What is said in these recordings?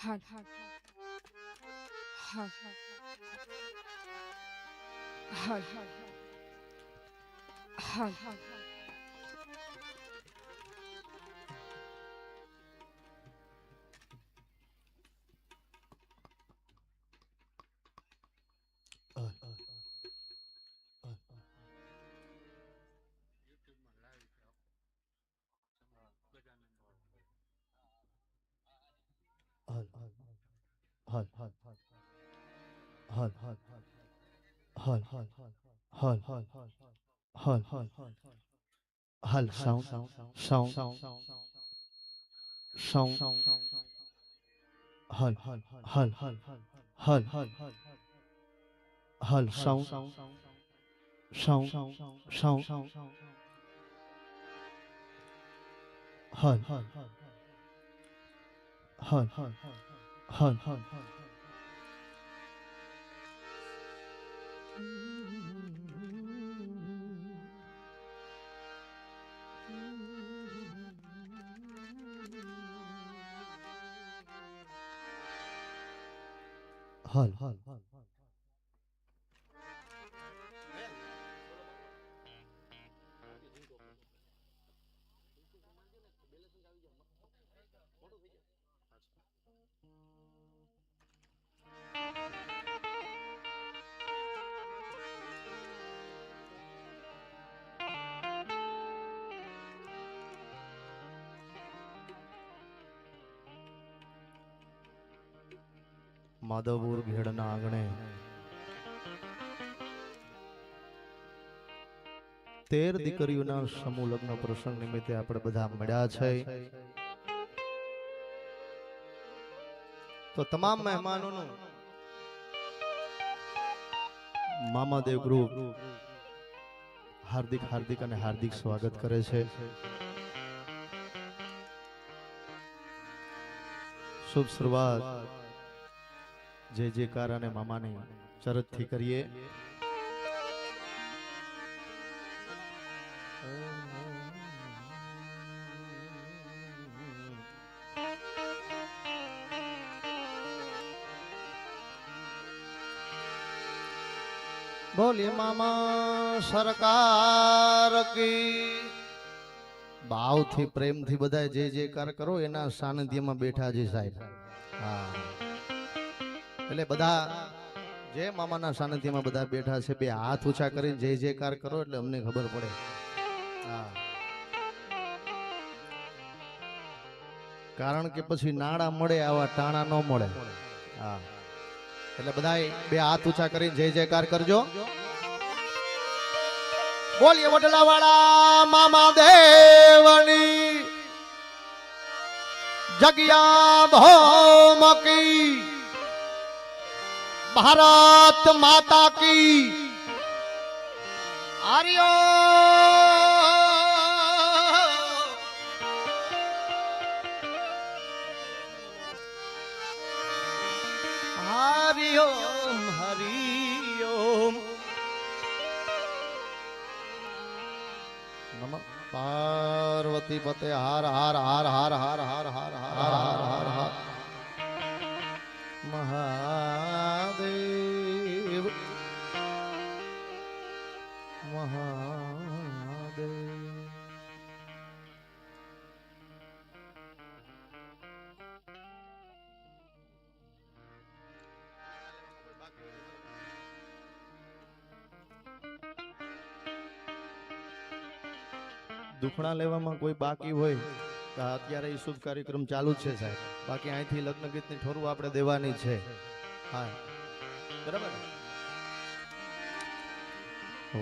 Har Har Har Har Hal sound sound sound hal hal hal hal sound sound sound hal hal hal hal Madhavpur ઘેડના આંગણે 13 દીકરીઓના સમૂહ લગ્ન પ્રસંગ નિમિત્તે આપણે બધા મળ્યા છે. તો તમામ મહેમાનોનું મામાદેવ ગ્રુપ હાર્દિક હાર્દિક અને હાર્દિક સ્વાગત કરે છે. શુભ શરૂઆત જય જયકાર અને મામાની ચરણથી કરીએ. બોલે મામા સરકાર કી. ભાવથી પ્રેમથી બધા જય જયકાર કરો. એના સાનિધ્યમાં બેઠા છે સાહેબ. હા, એટલે બધા જે મામાના સાનિધ્યમાં બધા બેઠા છે, બે હાથ ઊંચા કરીને જય જયકાર કરો એટલે અમને ખબર પડે. હા, કારણ કે પછી નાણા મળે, આવા ટાણા ન મળે. હા, એટલે બધા બે હાથ ઊંચા કરીને જય જયકાર કરજો. બોલીએ વડલા વાળા મામા દેવની જગ્યા ભૌમકી ભારત માતા કી. આર્યો હરિઓમ હરિઓમ નમઃ પાર્વતી પતે. હાર હાર હાર હાર હાર હાર હાર હાર હાર હાર હાર મહાદેવ મહાદેવ. દુખણા લેવામાં કોઈ બાકી હોય તો અત્યારે એ શુભ કાર્યક્રમ ચાલુ જ છે સાહેબ. બાકી અહીંથી લગ્ન ગીતની ઠોરવું આપણે દેવાની છે. હા, બરાબર.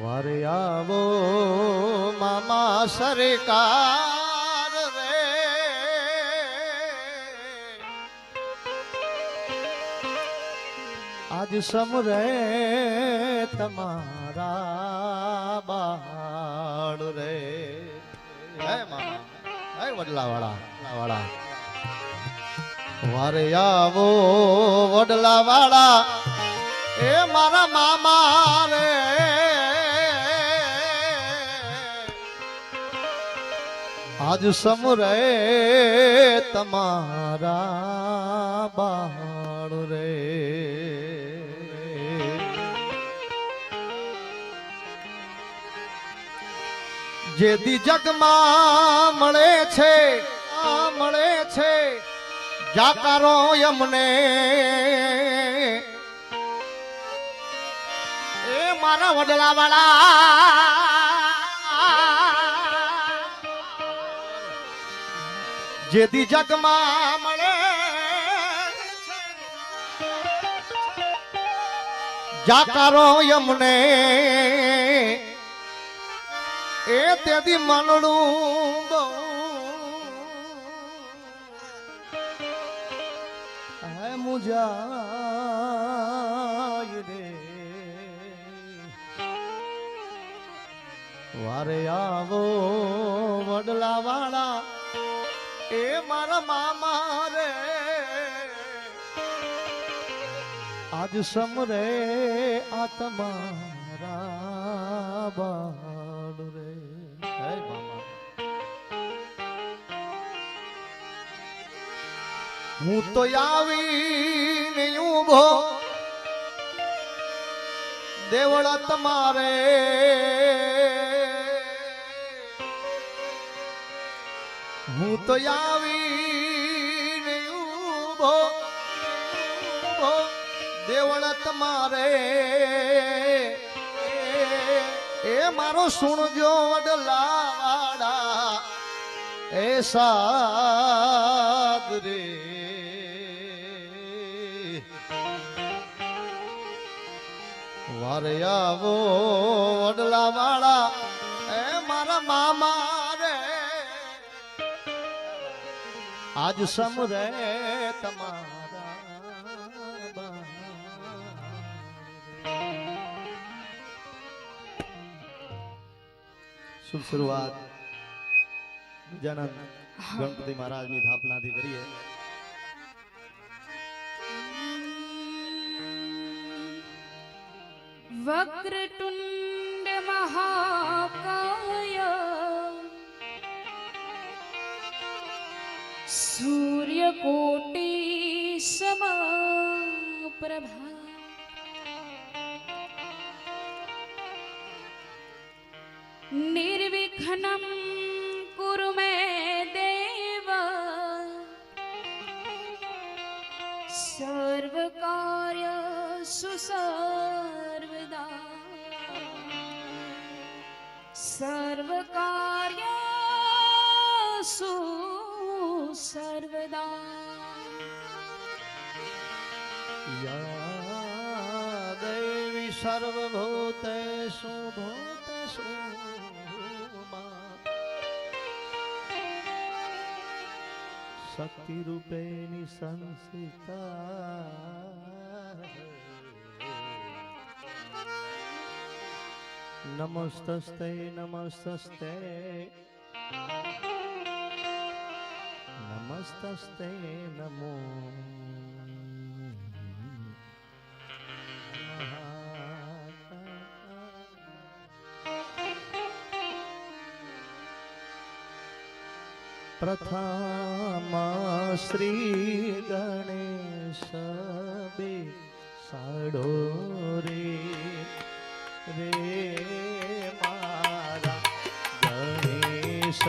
વારે આવો મામા સરકાર રે, આજ સમરે તમારા બાળ રે. હે મામા, હે વડલા વાળા. વારે આવો વડલા વાળા એ મારા મામા રે. આજ સમરે તમારા બાળ રે જેદી જગમાં મળે છે જાકારો અમને એ મારા વડલા વાળા જેદી જગમાં મળે જાકારો અમને એ તેથી મનડું બહુ હે મુજાય રે વારે આવો વડલા વાળા એ મારા મામા રે આજ સમરે આ તમારા બાળ રે હે મામા હું તો આવીને ઊભો દેવળા તમારે હું તો આવીને ઊભો દેવળા તમારે એ મારો સુણજો વડલા વાળા એ સાદ રે વારે આવો વડલા વાળા એ મારા મામા રે આજ સમરે તમારા શુભ શરૂઆત ગજાનંદ ગણપતિ મહારાજની સ્થાપનાથી કરીએ. વક્રતુંડ મહાકાય સૂર્યકોટી સમપ્રભા નિર્વિઘ્नं કુરુ મે દેવ સર્વકાર્યેષુ સર્વદા સર્વકાર્યેષુ સર્વદા યા દેવી સર્વભૂતેષુ ભૂતેષુ શક્તિ રૂપેની સંસિતા નમસ્તસ્તે નમસ્તસ્તે નમસ્તસ્તે નમો પ્રથમ શ્રી ગણેશ બેસાડો રે રે મારા ગણેશ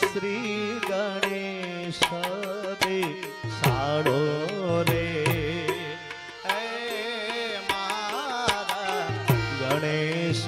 શ્રી ગણેશ બેસાડો રે એ મારા ગણેશ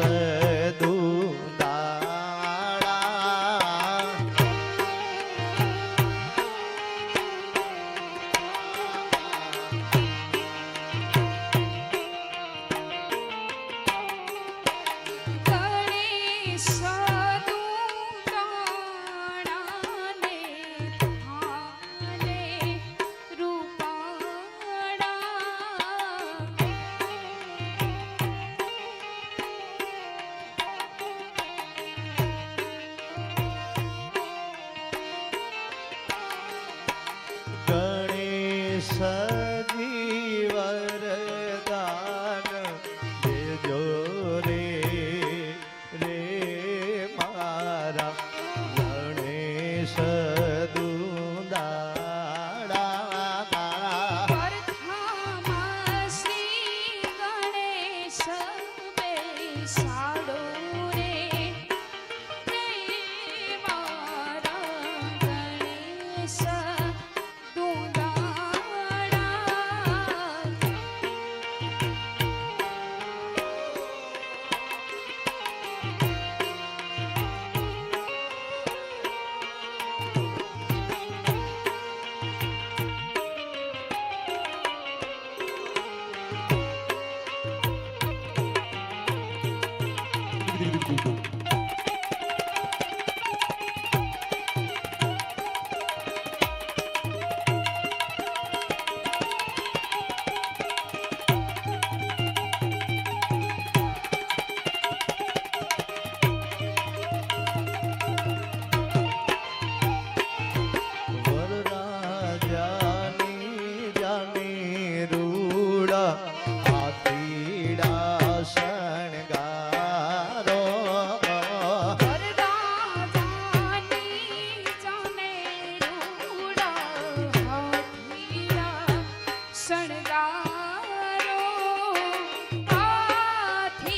સજીવ વરદાન દેજો રે રે મારા ગણેશ દુદાળા. પ્રથમ શ્રી ગણેશ બેસાડો રે મારા ગણેશ દુદાળા. વરરાજાની જાની રૂડા હાથીડા શણગારો. વરરાજાની જાને રૂડા હાથીડા શણગારો. હાથીડે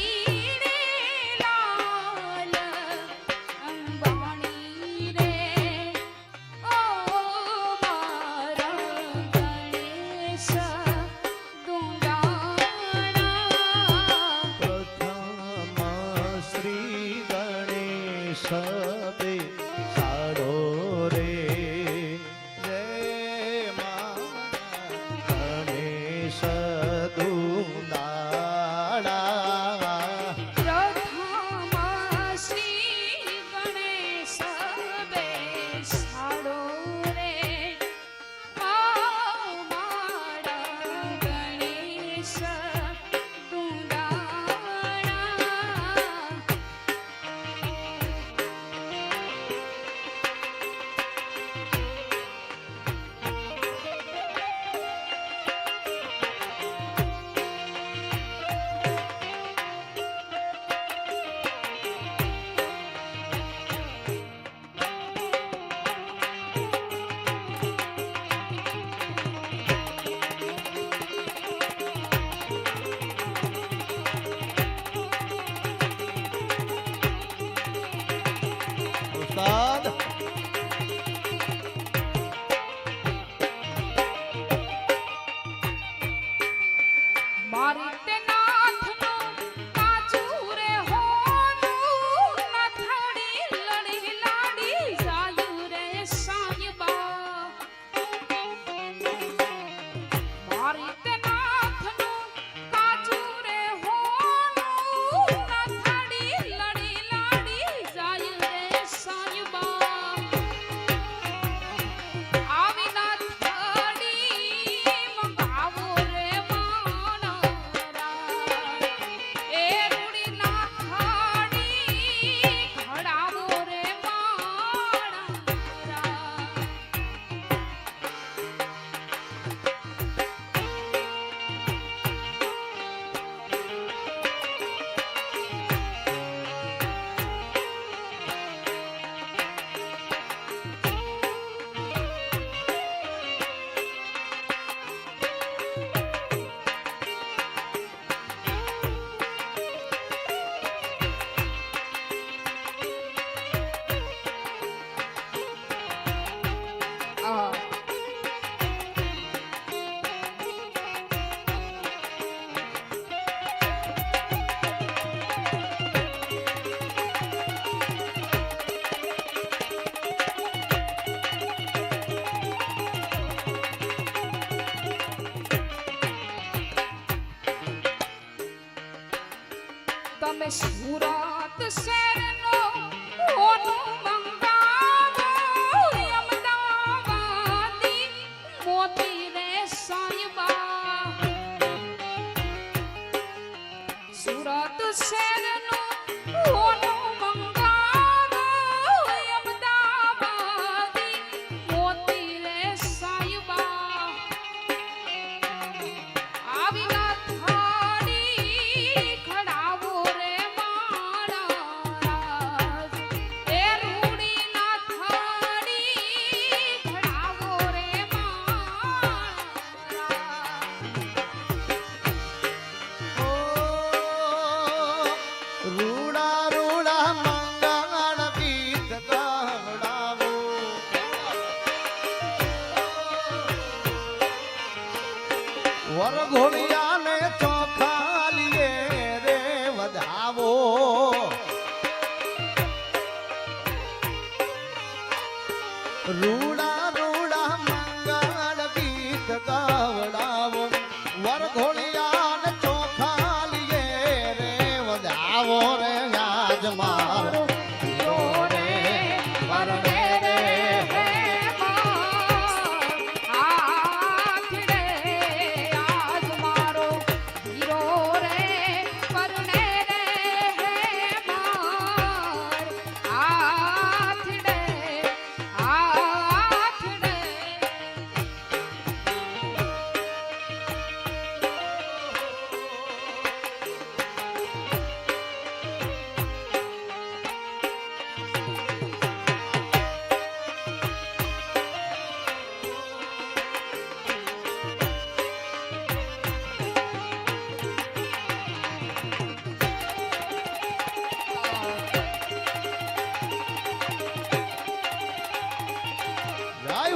લાલ અંબાણી રે ઓ મારા ગણેશ દુદાળા. પ્રથમ શ્રી ગણેશ બેસાડો રે રે મારા ગણેશ દુદાળા. પ્રથમ શ્રી ગણેશ બેસાડો રે મારા ગણેશ દુદાળા. ઉસ્તાદ મારી તે નાથનું કાચુ રે હોનું નથડી લડી લાડી જાયું રે સાયબા. મારી તે નાથનું કાચુ રે હોનું નથડી લડી લાડી જાયું રે સાયબા. આવી નાથડી મંગાવો રે માણરા. એ રૂડી નાથડી ઘડાવો રે માણરા. તમે સુરત શહેરનો હોનું મંગાવો અમદાવાદી મોતી રે સાયબા. સુરત શહેરનો હોનું મંગાવો અમદાવાદી મોતી રે સાયબા.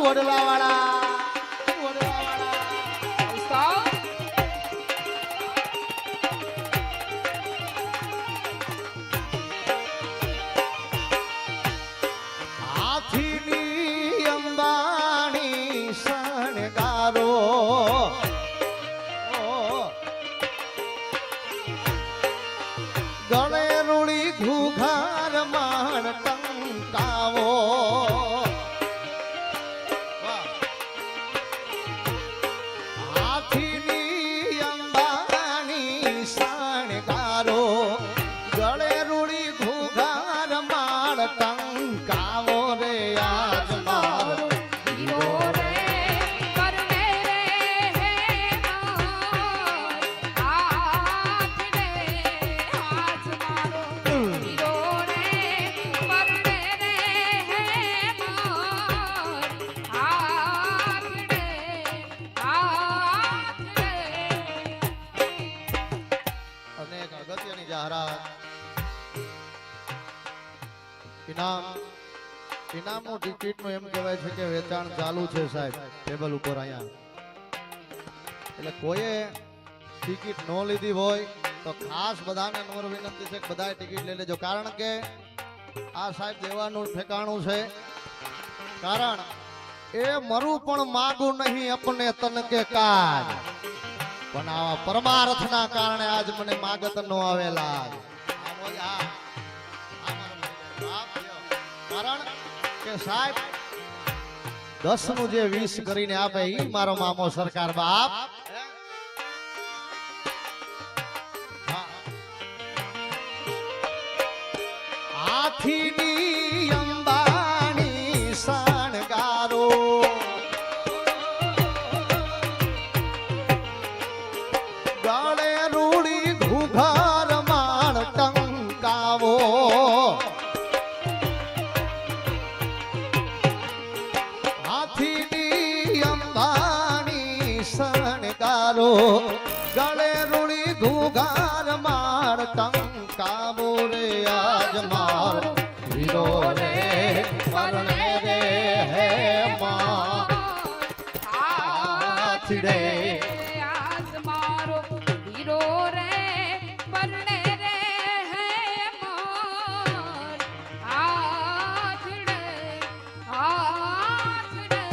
વડલાવાળા ઉસ્તાદ હાથીની અંબાણી શણગારો ગળે રૂડી ઘુઘાર માણ ટંકાવો હાથીની અંબાણી શણગારો ગળે રૂડી ઘુઘાર માણ ટંકાવો રે આજ મારો હીરો રે પરણે રે હે માર હાથ રે હાથ મારો હીરો રે પરણે રે હે માર હાથ રે હાથ રે અને એક અગત્યની જાહેરાત ઇનામનું ટિકિટનું એમ કહેવાય છે કે વેચાણ ચાલુ છે સાહેબ ટેબલ ઉપર અહીંયા એટલે કોઈએ ટિકિટ ન લીધી હોય તો ખાસ બધાને નમ્ર વિનંતી છે કે બધાએ ટિકિટ લઈ લેજો કારણ કે આ સાહેબ દેવાનું ઠેકાણું છે કારણ એ મરું પણ માગું નહીં અપને તન કે કાજ પણ આવા પરમાર્થના કારણે આજ મને માગત નો આવેલા કારણ કે સાહેબ 10 નું જે 20 કરીને આપે ઈ મારો મામો સરકાર બાપ હાથીની અંબાણી શણગારો ગાળે રૂડી ઘુઘાર માણ ટંકાવો હાથીની અંબાણી શણગારો ગળે રૂડી ઘુઘાર માણ ટંકાવો રે આજ મારો વીરો રે પરણે રે હે માં હાથ રે આજ મારો હીરો રે પરણે રે હે માર હાથ રે હાથ રે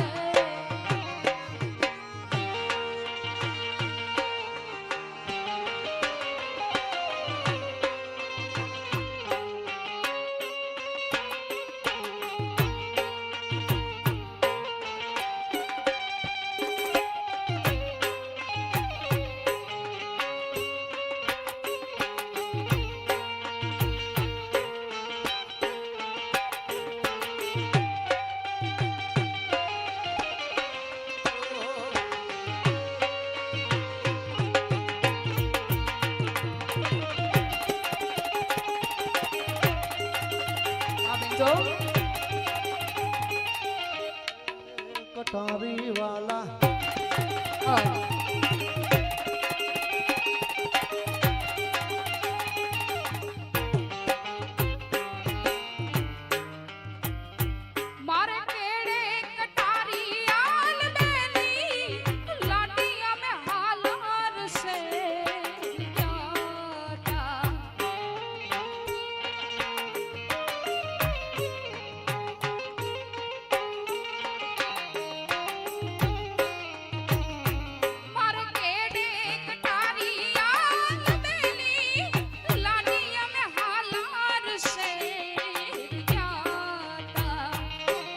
જો કટારી વાલા મારે કેડે કટારી આલ બેની લાડી અમે હાલાર સે જાતા મારે કેડે કટારી આલ બેની લાડી અમે હાલાર સે જાતા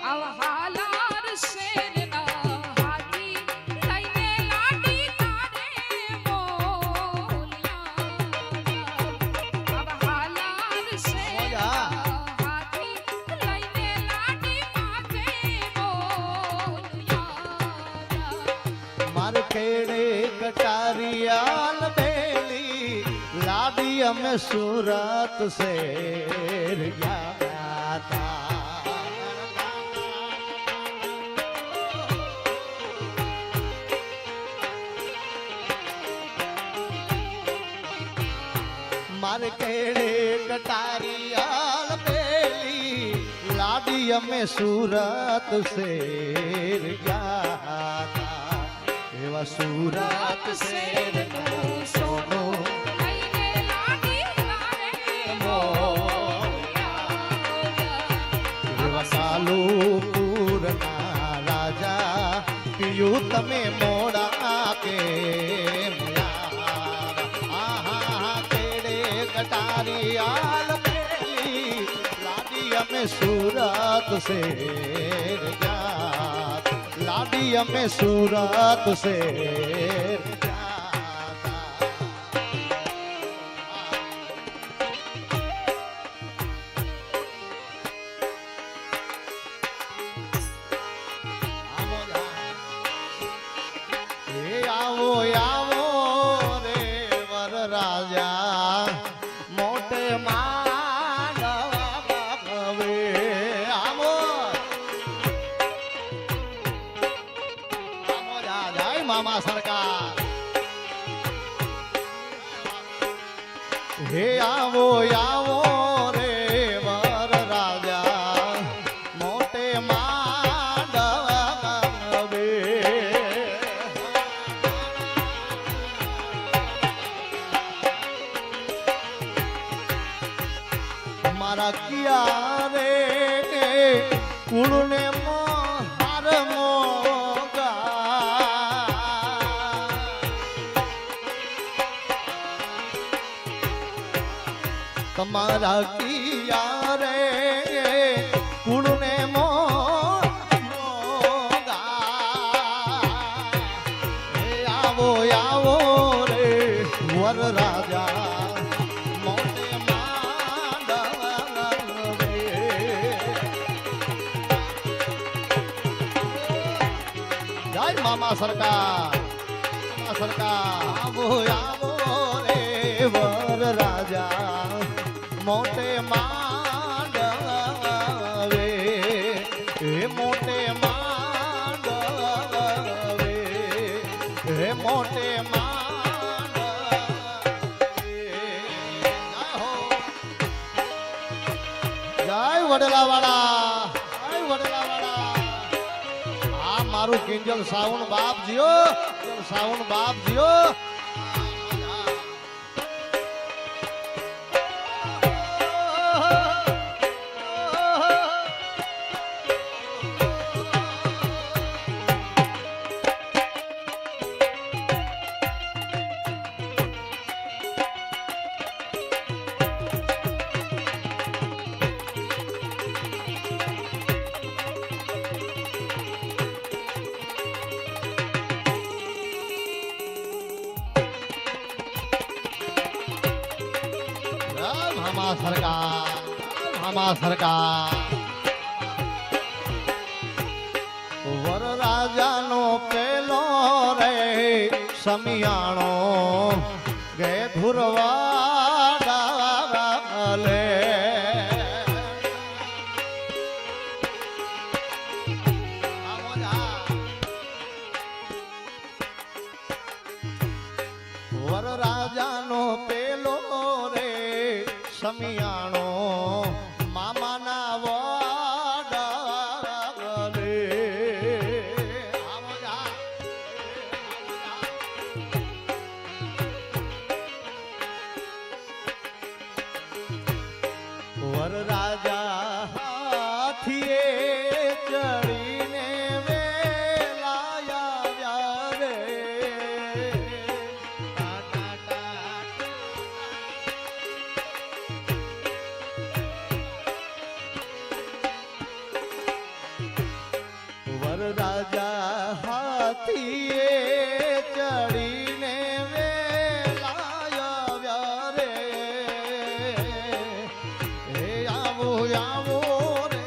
આવ હાલાર શેરના હાથી લઈને લાડી તારે બોલ્યા આવ હાલાર શેરના હાથી લઈને લાડી માથે બોલ્યા માર ખેડે કટારિયાલ બેલી લાડી અમે સુરત શેર ગયા તા માર ખેડે કટારિયાલ બેલી લાડી લાડી અમે સુરત શેર ગયા તા. એવા સુરત શેર નું સોનું લઈને લાડી લારે એવા કાલુપુરના રાજા પિયું તમે મોડા કે કટારી આલ મેલી લાડી અમે સુરત શેર ગયા લાડી અમે સુરત શેર આવો આવો રે વર રાજા મોટે માનવે આવો આવો જય મામા સરકાર હે આવો આવો રે વર રાજા મોટે માનવે મારા કિયારે કુળને હાર મોગા તમારા કિયારે કુળને મોગા આવો આવો રે વર રાજા મામા સરકાર આવો આવો રે વર રાજા મોટે માંડવે હે મોટે માંડવે હે મોટે માંડવે જય વડલાવાળા જય વડલાવાળા મારું કિંજલ સાવણ બાપ જીઓ સાવણ બાપ જીઓ મામા સરકાર વર રાજાનો પેલો રે સમિયાણો ગે ધુરવા લે વર રાજાનો પેલો રે સમિયાણો મામાના વડલે વર રાજા હાથીએ ચડીને વેલાયા રે રાજા હાથીએ ચડીને વેલાયા રે હે આવો આવો રે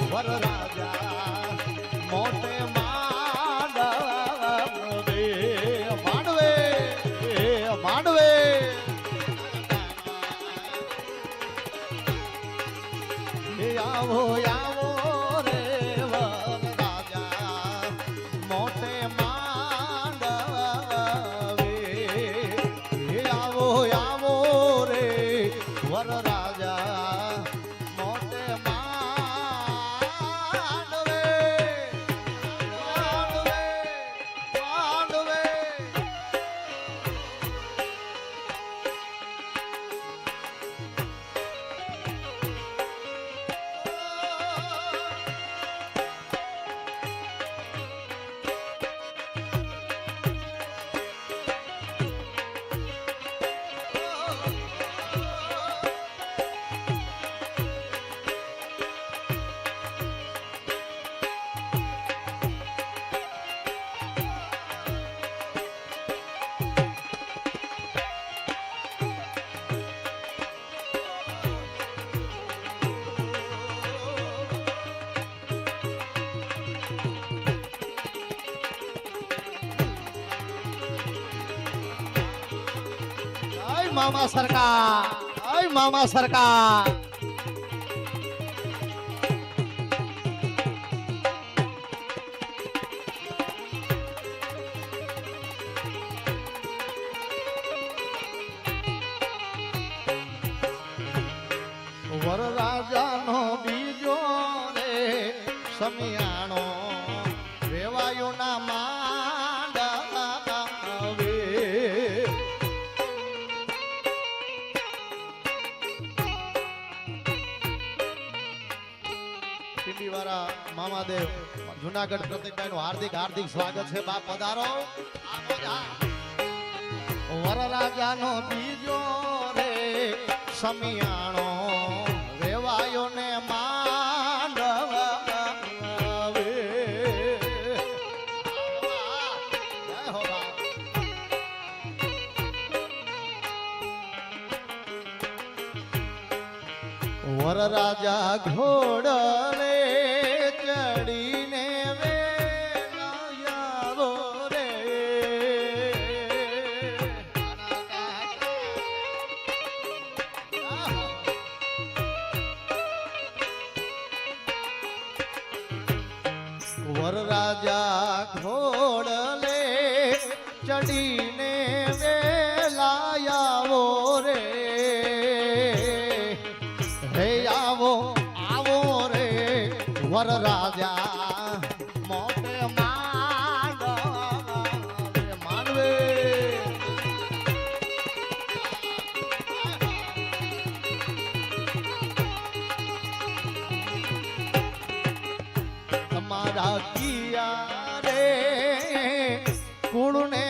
વર રાજા મોટે માંડવે માંડવે માંડવે હે આવો આવો રે વર રાજા મોટે માંડવે હે આવો આવો રે વર રાજા મોટે માંડવે મામા સરકાર, આય મામા સરકાર. વરરાજાનો બીજો રે સમિયાણો વેવાયો ના માંડવે. ટીંબીવાળા મામાદેવ જુનાગઢ પ્રતિકભાઈ નું હાર્દિક હાર્દિક સ્વાગત છે. બાપ પધારો. વરરાજાનો બીજો રે સમિયાણો વેવાયો ને માંડવે. વરરાજા ઘોડલે ચડીને વેલાયો રે. વરરાજા ઘોડલે ચડીને વેલાયાવો રે. હે આવો આવો રે વરરાજા મોટે માંડવે. તમારા કિયા રે કુળને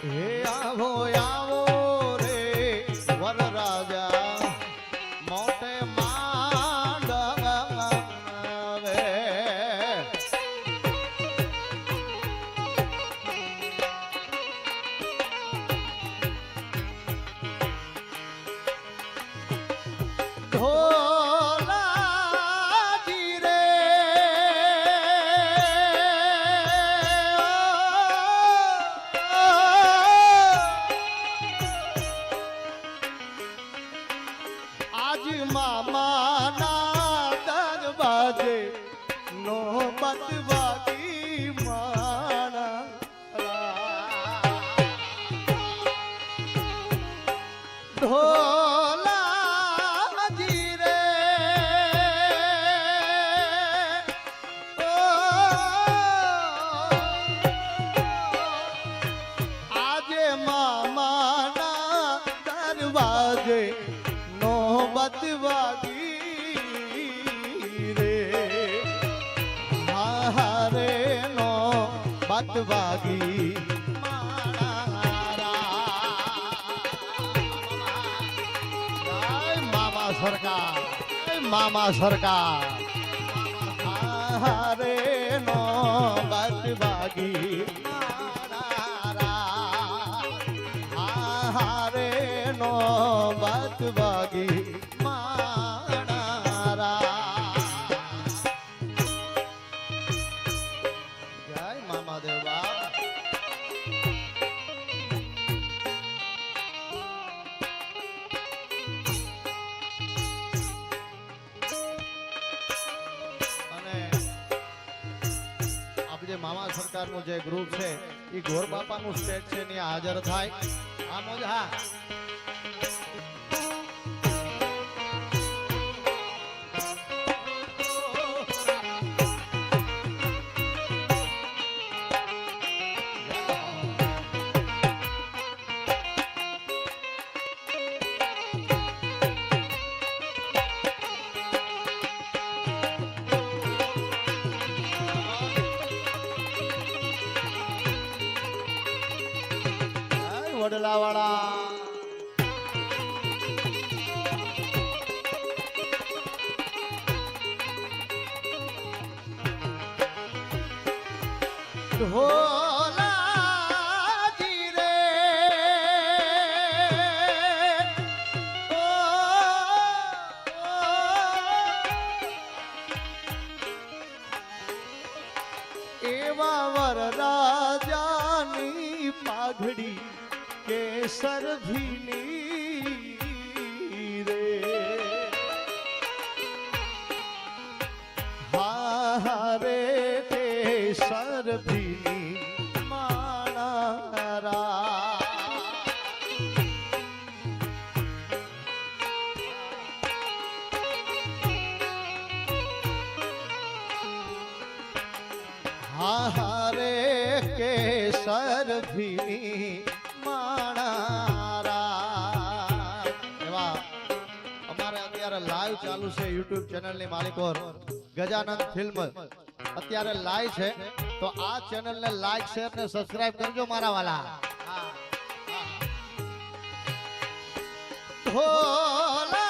હે આવો આવો રે વરરાજા મોટે માંડવે. ઢોલાજી રે આજ મામાના દરવાજે નો બતવાગી માણા. ઢોલાજી રે આજે મામાના દરવાજે નોબત વાગી રે. હારે નોબત વાગી મામા સરકાર, મામા સરકાર. હારે નોબત વાગી હારે નોબત વાગી માણારા. જય મામાદેવ બાપ. અને આપણે મામા સરકારનું જે ગ્રુપ છે એ ગોર બાપાનું સ્ટેજ છે ને હાજર થાય. આ મોજ હા. વડલાવાળા ઢોલાજી રે કેસર ભીની રે હારે કેસર ભીની માણારા હારે કેસર ભીની માણારા એવા અમારે અત્યારે લાઈવ ચાલુ છે YouTube ચેનલ ની માલિકો ગજાનંદ ફિલ્મ અત્યારે લાઈવ છે તો આ ચેનલ ને લાઈક શેર ને સબસ્ક્રાઇબ કરજો મારા વાલા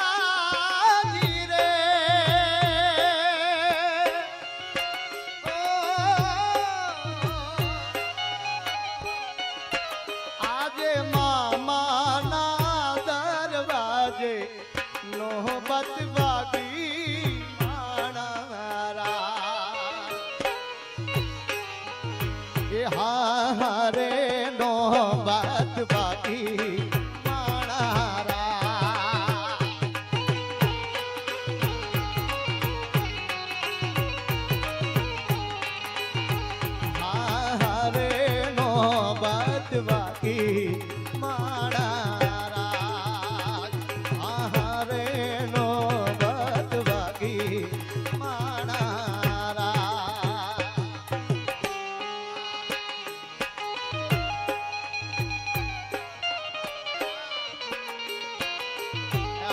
ભોલાજી રે આજે મામાના દરવાજે નોબત વાગી માણારા એ હારે નોબત વાગી માણારા હારે નોબત વાગી માણારા હારે નોબત વાગી માણારા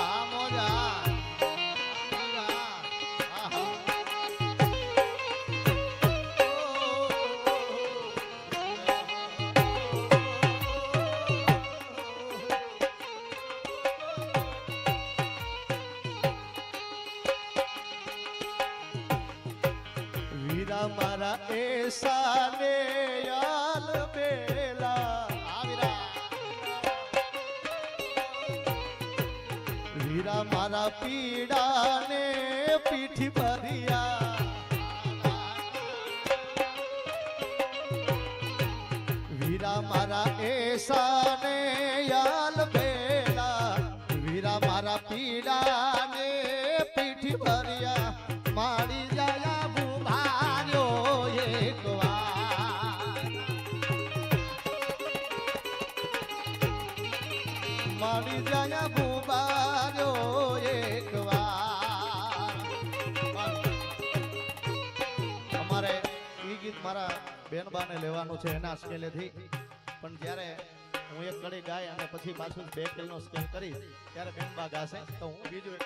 આ મોજા આહા વીરા મારા એસા ને યાલ બેલા વીરા મારા પીડા ને પીઠ ભરિયા વીરા મારા એસા ને યાલ બેલા વીરા મારા પીડા ને પીઠ ભરિયા મારી જાયા ભૂભાર્યો એક વાર મારી જાયા ભૂભાર્યો એક વાર અમારે ઈ ગીત મારા બેનબાને લેવાનું છે એના સ્કેલેથી પણ જ્યારે હું એક કડી ગાય અને પછી પાછું 2 કિલોનો સ્કેલ કરી ત્યારે બેનબા ગાશે તો હું બીજું એક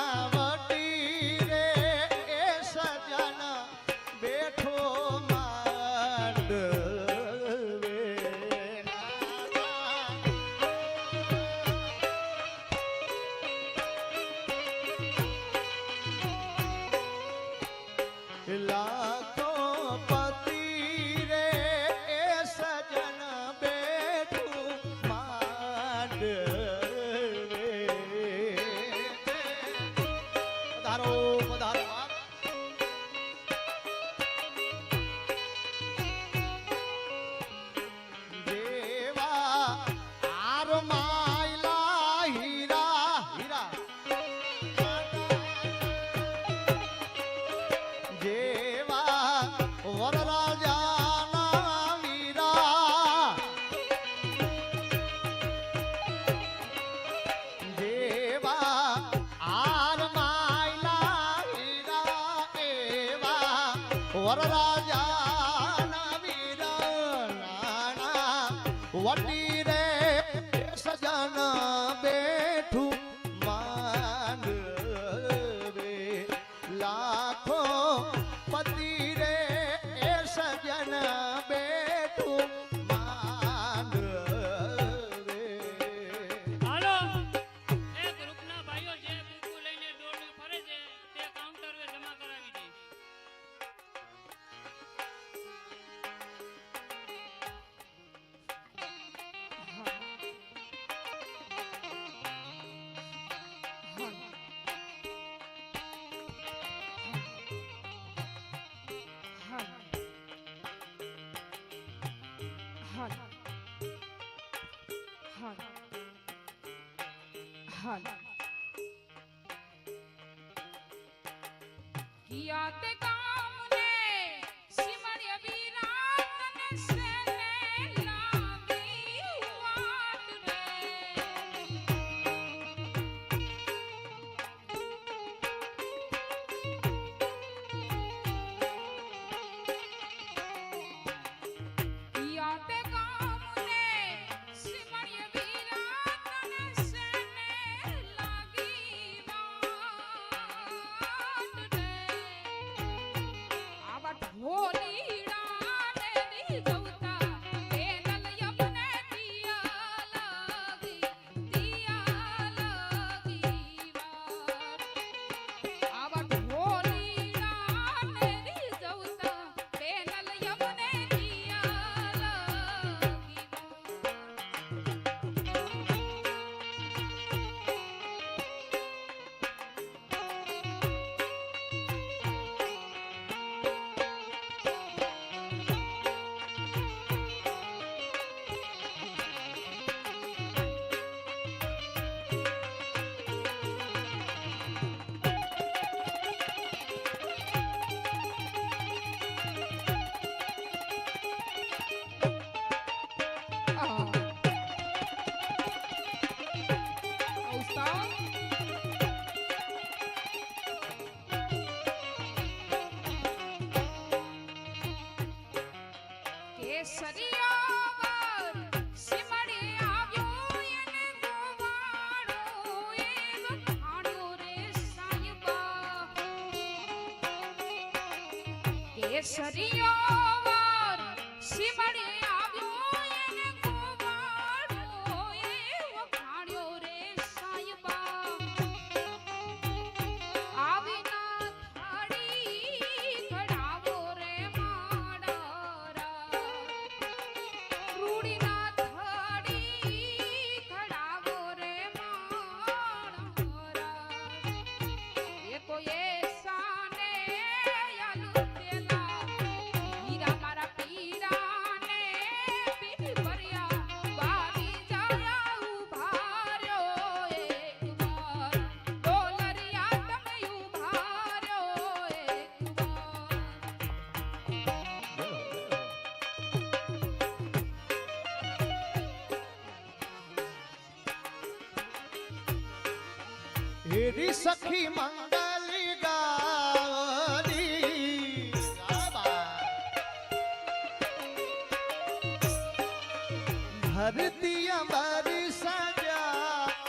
નાણાવટી રે એ સજન બેઠો માંડવે લાખો પતિ રે એ સજન બેઠું માંડવે પધારો પધારો દેવા આર માયલા હીરા હીરા જેવા વરરાજાના વીરા જેવા આર માયલા હીરા એવા વરરાજાના વીરા નાના વટી રે સજન બેઠું માંડવે લાખો પતિ રે એ સજન બેઠું માંડવે હાલો એ ગ્રુપના ભાઈઓ જે બુકુ લઈને દોડું ફરે છે તે કાઉન્ટર પર જમા કરાવી દઈશ હાલ કિયા તે કામને સિમળ્ય વિરાટ ને સેને લાગી વાટ રે કિયા તે કામને સિમળ્ય વિરાટ ને સેને લાગી વાટ રે આવા ઢોલીડા ને ની જવતા પેનલ યમને દિયા લાગી વાર આવા ઢોલીડા ને ની જવતા પેનલ યમને દિયા લાગી વાર કેસરિયાવર સિમળે આવ્યો એને ગોવાળો એ વખાણ્યો રે સાયબા કેસરિયાવર સિમળે આવ્યો એને ગોવાળો એ વખાણ્યો રે સાયબા આવી ના થાળી ઘડાવો રે માડા રૂડી ના થાળી ઘડાવો રે માડા એ તો એ સાને યાલુ તેલા હીરા મારા પીરાને પીઠ ભર્યા વારી જાયા ઉભા રહ્યો એક વાર ડોલરિયા તમે ઉભા રહ્યો એક વાર હેરી સખી મંગલી ગારી ધરતી અમારી સજાવરી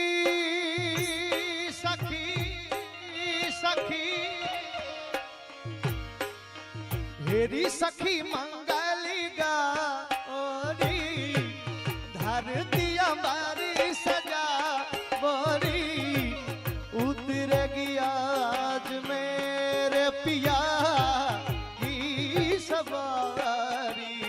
હેરી સખી હેરી સખી મંગલી ગારી ધરતી અમારી સજા બોરી ઉતર ગયા આજ મેરે પિયા કી સવારી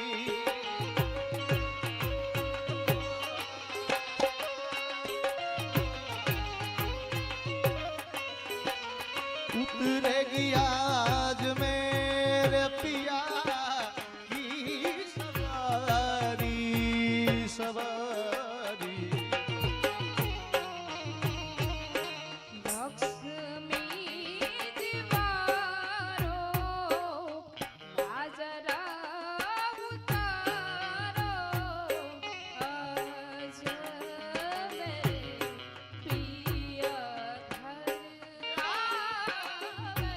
उतर गया आज मेरे पिया की सवारी सवारी લક્ષ્મી દિવારો હાજરા ઉતારો આજ મેરે પિયા ઘર આવે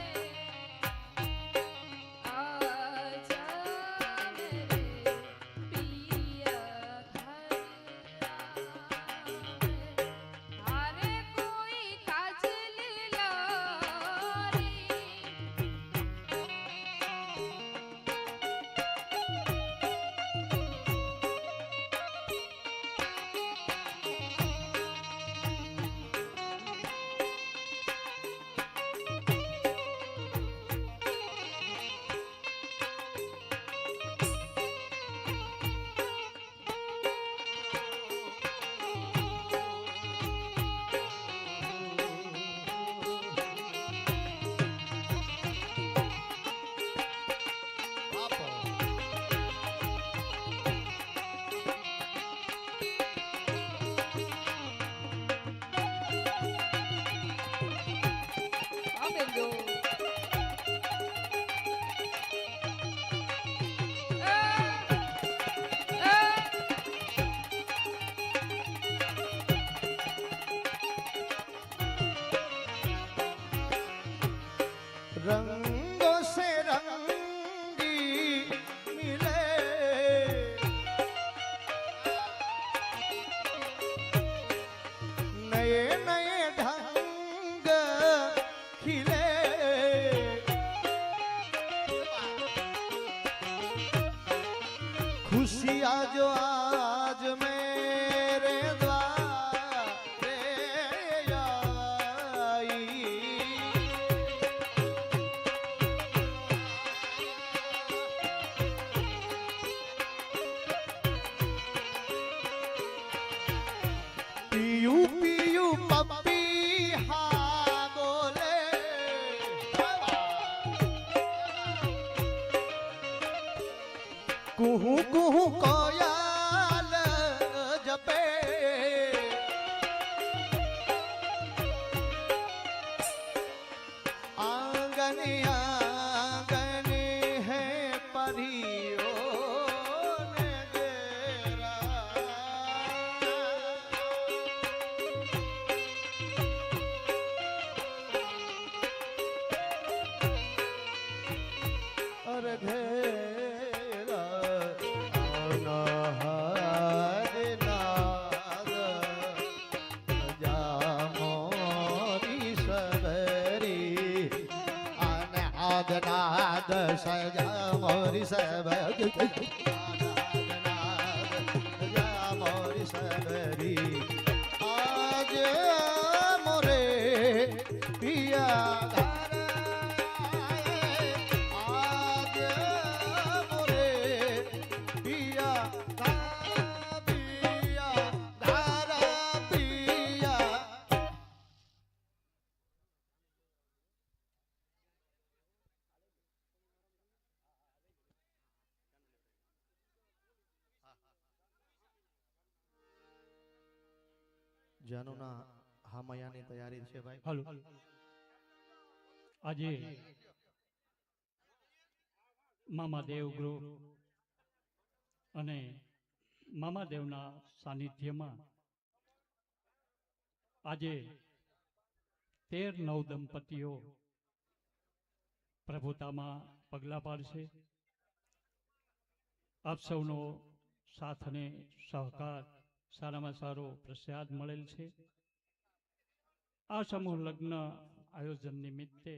नए नए ढंग खिले खुशियाँ जो आज मेरे द्वारे आई पियू पियू पप्पी हाँ बोले कुहू कुहू कोयल जपे आंगन आंगन है परियों ने डेरा और घेरा अनहद नाद जा मोरी सबरी अनहद नाद सजा मोरी सबरी जा मोरी सबरी आज मोरे पिया आज मोरे पिया पिया धारा पिया જાનુના હામયાની તૈયારી છે ભાઈ હાલો આજે મામાદેવ ગ્રુપ અને મામાદેવના સાનિધ્યમાં આજે 13 નવદંપતીઓ પ્રભુતામાં પગલાં પાડશે. આપ સૌનો સાથ અને સહકાર સારામાં સારો પ્રસાદ મળેલ છે. આ સમૂહ લગ્ન આયોજન નિમિત્તે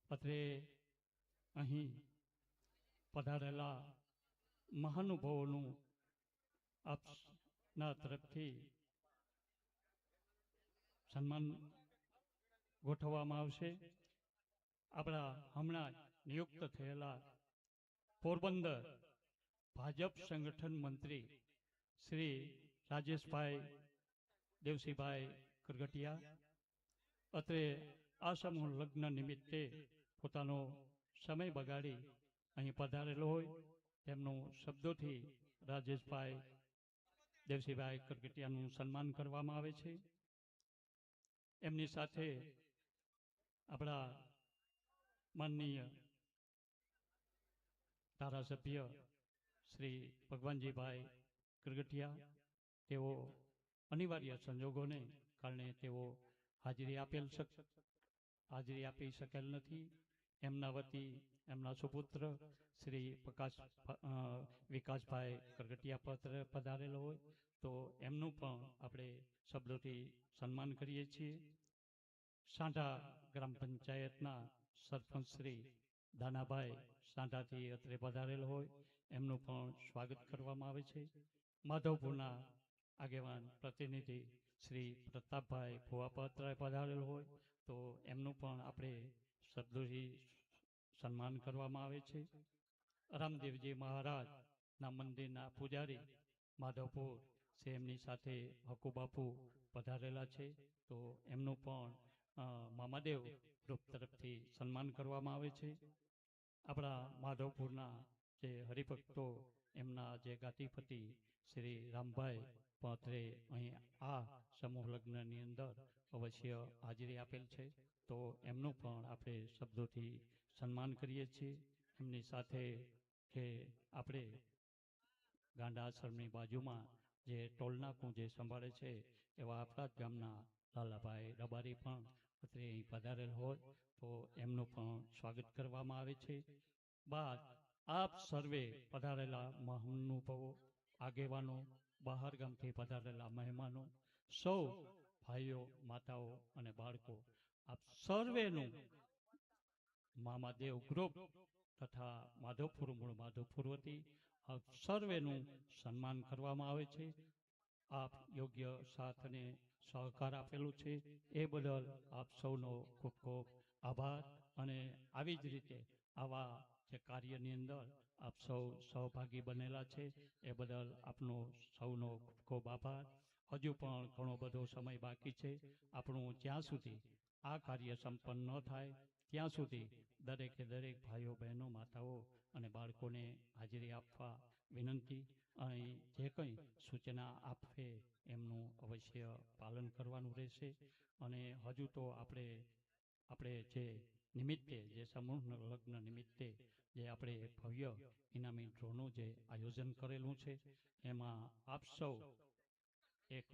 અત્રે અહીં પધારેલા મહાનુભાવોનું આપના તરફથી સન્માન ગોઠવવામાં આવશે. આપણા હમણાં નિયુક્ત થયેલા પોરબંદર ભાજપ સંગઠન મંત્રી શ્રી રાજેશભાઈ દેવસીભાઈ કરગટિયા અત્રે આ સમૂહ લગ્ન નિમિત્તે પોતાનો સમય બગાડી અહીં પધારેલો હોય તેમનું શબ્દોથી રાજેશભાઈ દેવસીભાઈ કરગટિયાનું સન્માન કરવામાં આવે છે. એમની સાથે આપણા માનનીય ધારાસભ્ય શ્રી ભગવાનજીભાઈ કરગટિયા તેઓ અનિવાર્ય સંજોગોને કારણે તેઓ હાજરી આપી શકેલ નથી. એમના વતી એમના સુપુત્ર શ્રી વિકાસભાઈ કરગટિયા પધારેલો હોય તો એમનું પણ આપણે શબ્દોથી સન્માન કરીએ છીએ. સાંઢા ગ્રામ પંચાયતના સરપંચ શ્રી દાનાભાઈ સાંઢાથી અત્રે પધારેલ હોય એમનું પણ સ્વાગત કરવામાં આવે છે. માધવપુરના આગેવાન પ્રતિનિધિ શ્રી પ્રતાપભાઈ ભુવાપત્રાએ પધારેલ હોય તો એમનું પણ આપણે શબ્દોથી સન્માન કરવામાં આવે છે. રામદેવજી મહારાજના મંદિરના પૂજારી માધવપુર છે એમની સાથે હકુબાપુ પધારેલા છે તો એમનું પણ મામાદેવ ગ્રુપ તરફથી સન્માન કરવામાં આવે છે. આપણા માધવપુરના જે હરિભક્તો એમના જે ગાતીપતિ શ્રી રામભાઈ પાત્રે અહીં આ સમૂહ લગ્નની અંદર અવશ્ય હાજરી આપેલ છે તો એમનું પણ આપણે શબ્દોથી સન્માન કરીએ છીએ. એમની સાથે જે આપણે ગાંડા આશ્રમની બાજુમાં જે ટોલનાકું જે સંભાળે છે એવા આપણા જ ગામના લાલાભાઈ રબારી પણ અત્રે અહીં પધારેલ હોય તો એમનું પણ સ્વાગત કરવામાં આવે છે. બાદ આપ સર્વે પધારેલા મહાનુભાવો આગેવાનો બહાર ગામથી પધારેલા મહેમાનો સૌ ભાઈઓ, માતાઓ અને બાળકો, આપ સર્વેનું મામાદેવ ગ્રુપ તથા માધવપુર મૂળ માધવપુર વતી આપ સર્વેનું સન્માન કરવામાં આવે છે. આપ યોગ્ય સાથ અને સહકાર આપેલું છે એ બદલ આપ સૌનો ખૂબ ખૂબ આભાર. અને આવી જ રીતે આવા જે કાર્યની અંદર આપ સૌ સહભાગી બનેલા છે એ બદલ આપનો સૌનો ખૂબ ખૂબ આભાર. હજુ પણ ઘણો બધો સમય બાકી છે. આપણું જ્યાં સુધી આ કાર્ય સંપન્ન ન થાય ત્યાં સુધી દરેકે દરેક ભાઈઓ, બહેનો, માતાઓ અને બાળકોને હાજરી આપવા વિનંતી. અહીં જે કંઈ સૂચના આપે એમનું અવશ્ય પાલન કરવાનું રહેશે. અને હજુ તો આપણે જે નિમિત્તે, જે સમૂહ લગ્ન નિમિત્તે જે આપણે ભવ્ય ઇનામી ડ્રોનું જે આયોજન કરેલું છે એમાં આપ સૌ એક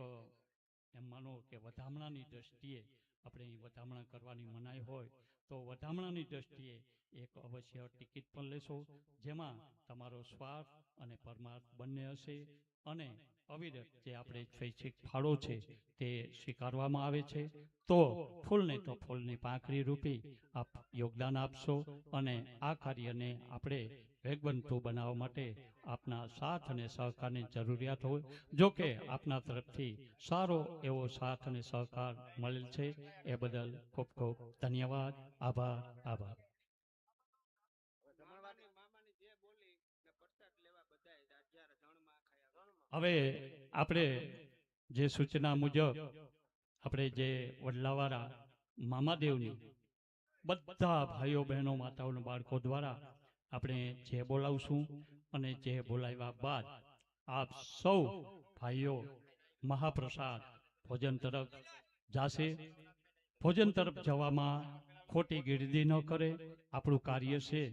એમ માનો કે વધામણાની દ્રષ્ટિએ આપણે અહીં વધામણા કરવાની મનાઈ હોય તો વધામણાની દ્રષ્ટિએ એક અવશ્ય ટિકિટ પણ લેશો, જેમાં તમારો સ્વાર્થ અને પરમાર્થ બંને હશે. અને અવિરત જે આપણે સ્વૈચ્છિક ફાળો છે તે સ્વીકારવામાં આવે છે. તો ફૂલને તો ફૂલની પાંખડી રૂપી આપ યોગદાન આપશો અને આ કાર્યને આપણે વેગવંતુ બનાવવા માટે આપના સાથ અને સહકારની જરૂરિયાત હોય. જો કે આપના તરફથી સારો એવો સાથ અને સહકાર મળેલ છે એ બદલ ખૂબ ખૂબ ધન્યવાદ. આભાર. આભાર. હવે આપણે જે સૂચના મુજબ આપણે જે વડલાવાળા મામાદેવની બધા ભાઈઓ, બહેનો, માતાઓ અને બાળકો દ્વારા આપણે જે બોલાવશું અને જે બોલાવ્યા બાદ આપ સૌ ભાઈઓ મહાપ્રસાદ ભોજન તરફ જાશે. ભોજન તરફ જવામાં ખોટી ગીરદી ન કરે. આપણું કાર્ય છે,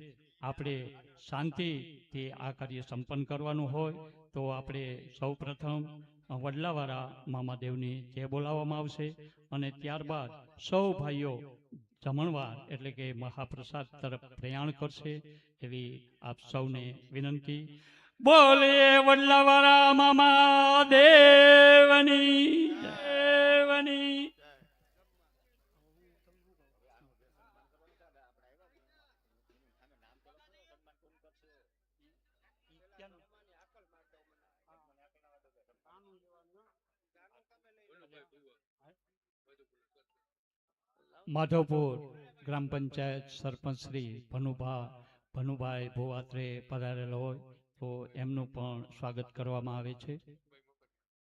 આપણે શાંતિથી આ કાર્ય સંપન્ન કરવાનું હોય તો આપણે સૌ પ્રથમ વડલાવાળા મામાદેવની જે બોલાવવામાં આવશે અને ત્યારબાદ સૌ ભાઈઓ જમણવાર એટલે કે મહાપ્રસાદ તરફ પ્રયાણ કરશે એવી આપ સૌને વિનંતી. બોલીએ વડલાવાળા મામાદેવની દેવની. માધવપુર ગ્રામ પંચાયત સરપંચ શ્રી ભનુભાઈ ભોવાત્રે પધારેલ હોય તો એમનું પણ સ્વાગત કરવામાં આવે છે.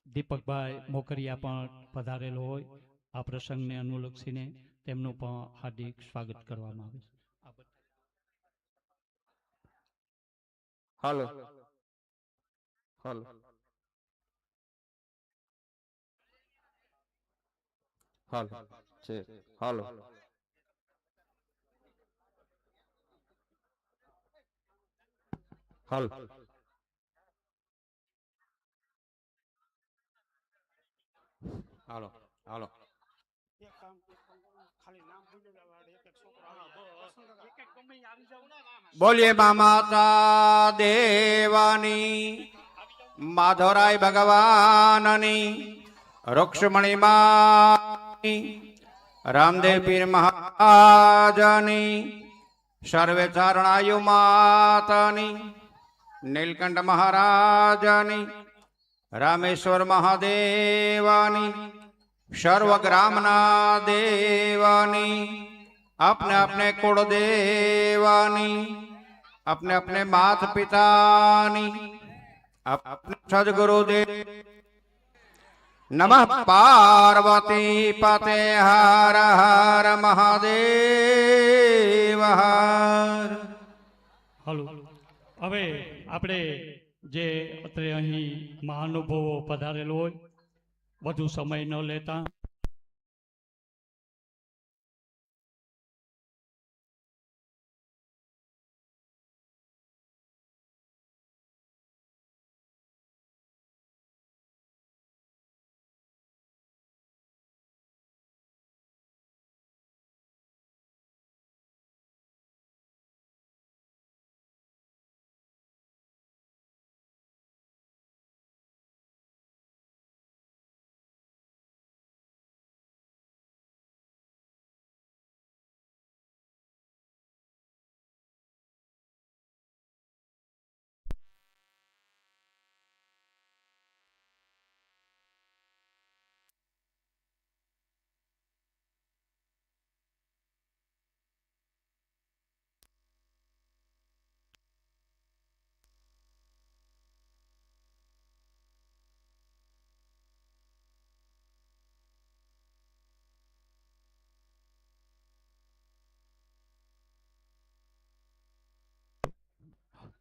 દીપકભાઈ મોકરિયા પણ પધારેલ હોય. આ પ્રસંગને અનુલક્ષીને તેમનું પણ હાર્દિક સ્વાગત કરવામાં આવે છે. હાલો હાલો હાલો છે હાલો હાલો હાલો હાલો બોલીએ મા માતા દેવાની, માધવરાય ભગવાનની, રૂક્ષ્મણી માની, રામદેવ પીર મહારાજની, સર્વે ચારણાયુ માતાની, નીલકંઠ મહારાજની, રામેશ્વર મહાદેવાની, સર્વ ગ્રામના દેવાની, अपने अपने कुल देवानी, अपने अपने मात पितानी, अपने सदगुरु देव। नमः पार्वती पते हर हर महादेव हर। હાલો, હવે આપણે જે અત્રે અહીં મહાનુભાવો પધારેલ હોય વધુ સમય ન લેતા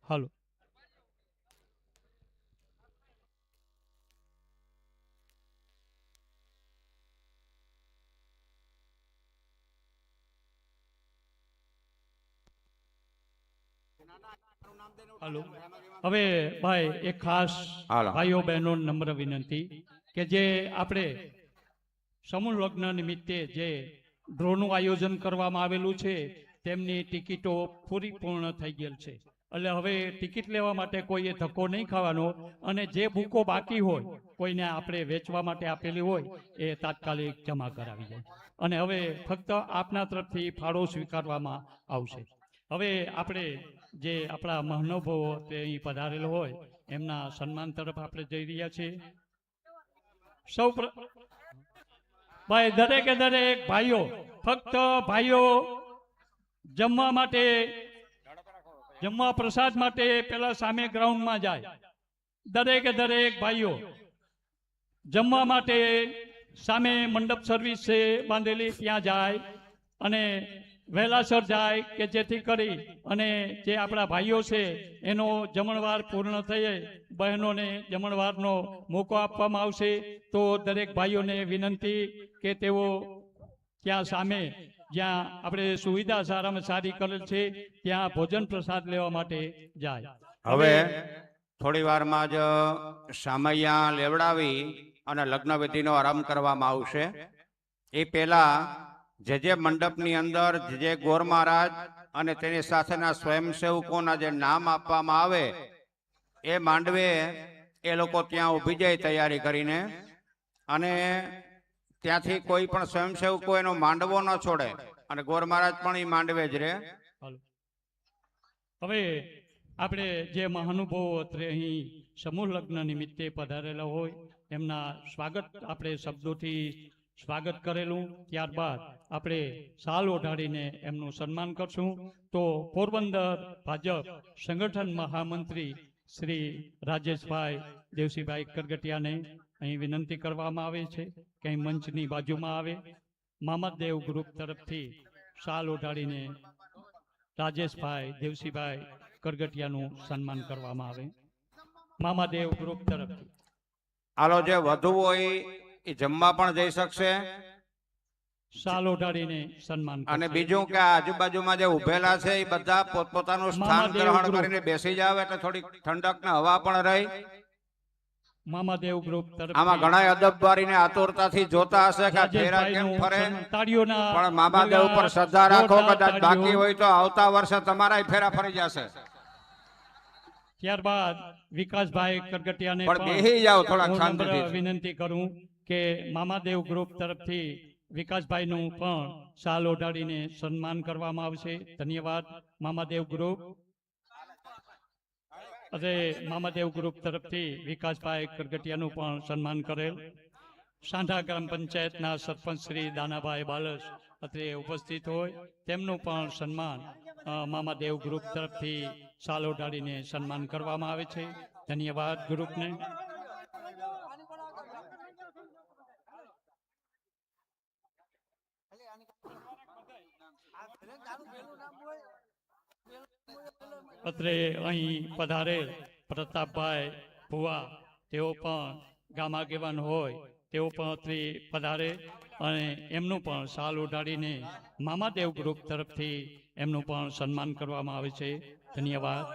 હાલો. હાલો. હવે ભાઈ એક ખાસ હાલો. ભાઈઓ બહેનો નમ્ર વિનંતી કે જે આપણે સમૂહ લગ્ન નિમિત્તે જે ડ્રોનું આયોજન કરવામાં આવેલું છે તેમની ટિકિટો પૂરી પૂર્ણ થઈ ગયેલ છે. એટલે હવે ટિકિટ લેવા માટે કોઈએ ધક્કો નહીં ખાવાનો અને જે બુકો બાકી હોય કોઈને આપણે વેચવા માટે આપેલી હોય એ તાત્કાલિક જમા કરાવી જાય. અને હવે ફક્ત આપના તરફથી ફાળો સ્વીકારવામાં આવશે. હવે આપણે જે આપણા મહાનુભાવો તે અહીં પધારેલો હોય એમના સન્માન તરફ આપણે જઈ રહ્યા છીએ. સૌ ભાઈ દરેકે દરેક ભાઈઓ ફક્ત ભાઈઓ જમવા માટે જમવા પ્રસાદ માટે પેલા સામે ગ્રાઉન્ડમાં જાય. દરેકે દરેક ભાઈઓ જમવા માટે સામે મંડપ સર્વિસ છે બાંધેલી ત્યાં જાય અને વહેલાસર જાય કે જેથી કરી અને જે આપણા ભાઈઓ છે એનો જમણવાર પૂર્ણ થઈ બહેનોને જમણવારનો મોકો આપવામાં આવશે. તો દરેક ભાઈઓને વિનંતી કે તેઓ ત્યાં સામે જ્યાં આપણે સુવિધા સારામાં સારી કરેલ છે ત્યાં ભોજન પ્રસાદ લેવા માટે જાય. હવે થોડી વારમાં જ સામૈયા લેવડાવી અને લગ્ન વિધિનો આરંભ કરવામાં આવશે. એ પહેલા જે મંડપની અંદર જે ગોર મહારાજ અને તેની સાથેના સ્વયંસેવકોના જે નામ આપવામાં આવે એ માંડવે એ લોકો ત્યાં ઊભી જાય તૈયારી કરીને અને ત્યાંથી કોઈ પણ સ્વયંસેવકો એનો માંડવો ન છોડે અને ગોર મહારાજ પણ એ માંડવે જ રહે. હવે આપણે જે મહાનુભાવો અત્રે અહીં સમૂહ લગ્ન નિમિત્તે પધારેલા હોય એમના સ્વાગત આપણે શબ્દોથી સ્વાગત કરેલું. ત્યારબાદ આપણે શાલ ઓઢાડીને એમનું સન્માન કરશું. તો પોરબંદર ભાજપ સંગઠન મહામંત્રી શ્રી રાજેશભાઈ દેવસીભાઈ કરગટિયાને અહીં વિનંતી કરવામાં આવે છે કે અહીં મંચની બાજુમાં આવે. મામાદેવ ગ્રુપ તરફથી શાલ ઓઢાડીને રાજેશભાઈ દેવસીભાઈ કરગટિયાનું સન્માન કરવામાં આવે. મામાદેવ ગ્રુપ તરફથી હાલો, જે વધુ હોય એ જમવા પણ જઈ શકશે. શાલ ઓઢાડીને સન્માન અને કરશે. બીજું કે આજુબાજુમાં જે ઉભેલા છે એ બધા પોતપોતાનું સ્થાન મામાદેવ ગ્રહણ ગ્રુપ. કરીને બેસી જાવ એટલે થોડી ઠંડક ને હવા પણ રહી. મામાદેવ ગ્રુપ તરફથી આમાં ઘણા અદબબારીને આતુરતાથી જોતા હશે કે આ ફેરા કેમ રાજેશભાઈનું ફરે. સન્માન. તાળીઓના પણ મામાદેવ ઉપર ગોળા, શ્રદ્ધા રાખો. જોરદાર કદાચ બાકી તાળીઓ. હોય તો આવતા વર્ષે તમારા ફેરા ફરી જશે. ત્યારબાદ વિકાસભાઈ કરગટિયાને પણ બેહી જાઓ થોડાક હું નમ્ર શાંતિથી. વિનંતી કરું કે મામાદેવ ગ્રુપ તરફથી વિકાસભાઈનું પણ શાલ ઓઢાડીને સન્માન કરવામાં આવશે. ધન્યવાદ મામાદેવ ગ્રુપ. અને મામાદેવ ગ્રુપ તરફથી વિકાસભાઈ કરગટિયાનું પણ સન્માન કરેલ. સાંઢા ગ્રામ પંચાયતના સરપંચ શ્રી દાનાભાઈ બાલસ અત્રે ઉપસ્થિત હોય તેમનું પણ સન્માન મામાદેવ ગ્રુપ તરફથી શાલ ઓઢાડીને સન્માન કરવામાં આવે છે. ધન્યવાદ ગ્રુપને. અત્રે અહીં પધારેલ પ્રતાપભાઈ ભુવા તેઓ પણ ગામ આગેવાન હોય તેઓ પણ અત્રે પધારે અને એમનું પણ શાલ ઓઢાડીને મામાદેવ ગ્રુપ તરફથી એમનું પણ સન્માન કરવામાં આવે છે. ધન્યવાદ.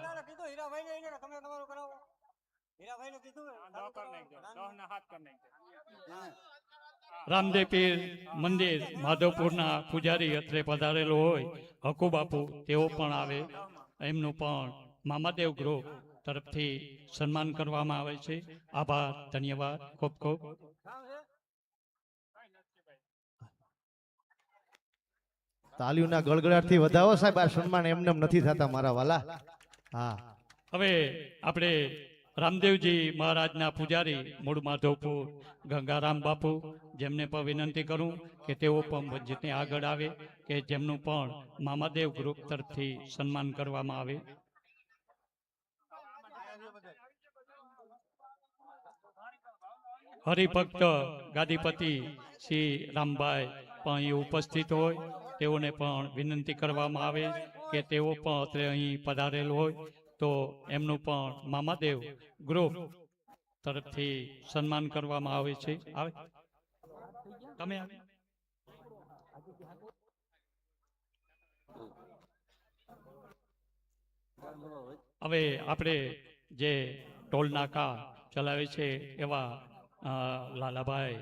રામદેવ પીર મંદિર માધવપુરના પૂજારી અત્રે પધારેલો હોય હકુ બાપુ તેઓ પણ આવે. એમનું પણ મામાદેવ ગ્રુપ તરફથી સન્માન કરવામાં આવે છે. આભાર. ધન્યવાદ. ખૂબ ખૂબ. તાલીઓના ગળગળાટથી વધાવો સાહેબ. આ સન્માન એમને એમ નથી થતા મારા વાલા. હા, હવે આપણે રામદેવજી મહારાજના પૂજારી મૂળ માધવપુર ગંગારામ બાપુ જેમને પણ વિનંતી કરું કે તેઓ પણ વચ્ચેથી આગળ આવે કે જેમનું પણ મામાદેવ ગ્રુપ તરફથી સન્માન કરવામાં આવે. હરિભક્ત ગાદીપતિ શ્રી રામભાઈ પણ અહીં ઉપસ્થિત હોય તેઓને પણ વિનંતી કરવામાં આવે કે તેઓ પણ અત્રે અહીં પધારેલ હોય તો એમનું પણ મામાદેવ ગ્રુપ તરફથી સન્માન કરવામાં આવે છે. આવે તમે આવે. હવે આપણે જે ટોલ નાકા ચલાવે છે એવા લાલાભાઈ